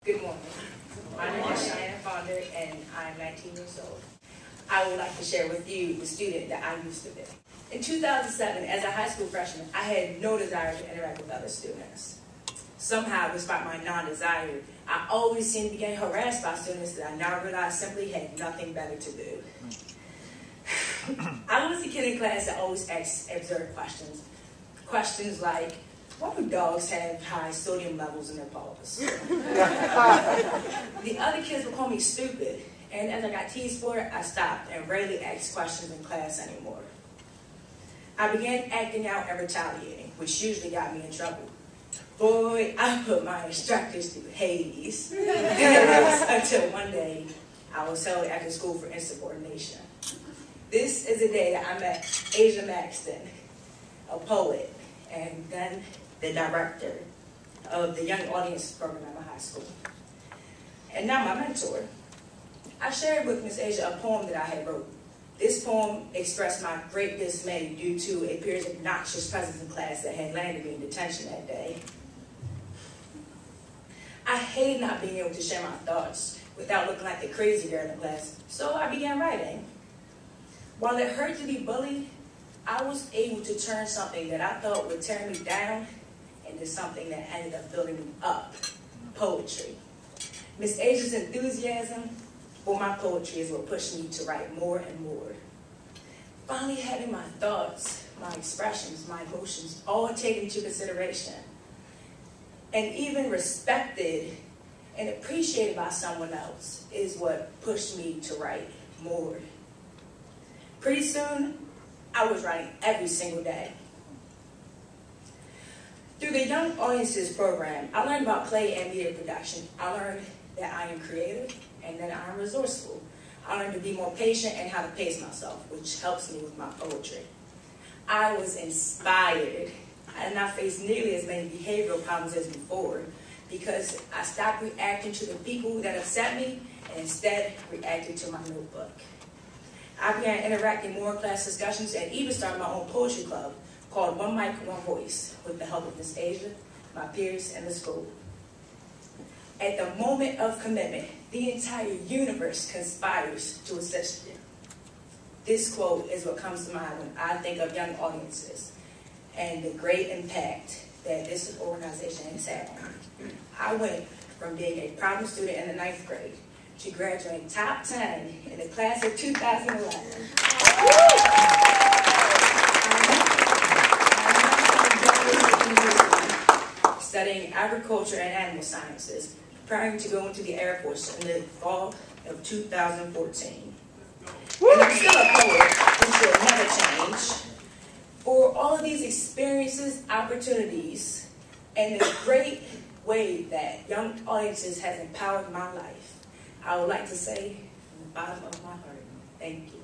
Good morning. My name is Cheyenne Fonder, and I'm 19 years old. I would like to share with you the student that I used to be. In 2007, as a high school freshman, I had no desire to interact with other students. Somehow, despite my non-desire, I always seemed to be getting harassed by students that I now realized simply had nothing better to do. I was the kid in class that always asked absurd questions. Questions like, why do dogs have high sodium levels in their paws? The other kids would call me stupid, and as I got teased for it, I stopped and rarely asked questions in class anymore. I began acting out and retaliating, which usually got me in trouble. Boy, I put my instructors through Hades. Until one day, I was held after school for insubordination. This is the day that I met Asia Maxton, a poet, and then the director of the Young Audience program at my high school. And now my mentor. I shared with Miss Asia a poem that I had wrote. This poem expressed my great dismay due to a period of obnoxious presence in class that had landed me in detention that day. I hated not being able to share my thoughts without looking like the crazy girl in class, so I began writing. While it hurt to be bullied, I was able to turn something that I thought would tear me down into something that ended up building me up, poetry. Miss Asia's enthusiasm for my poetry is what pushed me to write more and more. Finally having my thoughts, my expressions, my emotions all taken into consideration, and even respected and appreciated by someone else is what pushed me to write more. Pretty soon, I was writing every single day. Through the Young Audiences program, I learned about play and media production. I learned that I am creative and that I am resourceful. I learned to be more patient and how to pace myself, which helps me with my poetry. I was inspired. I did not face nearly as many behavioral problems as before because I stopped reacting to the people that upset me and instead reacted to my notebook. I began interacting more in class discussions and even started my own poetry club called One Mic, One Voice with the help of Miss Asia, my peers, and the school. At the moment of commitment, the entire universe conspires to assist you. This quote is what comes to mind when I think of Young Audiences and the great impact that this organization has had on me. I went from being a problem student in the 9th grade to graduating top 10 in the class of 2011. Studying agriculture and animal sciences, preparing to go into the Air Force in the fall of 2014. And I'm still a poet, which will never change. For all of these experiences, opportunities, and the great way that Young Audiences has empowered my life, I would like to say from the bottom of my heart, thank you.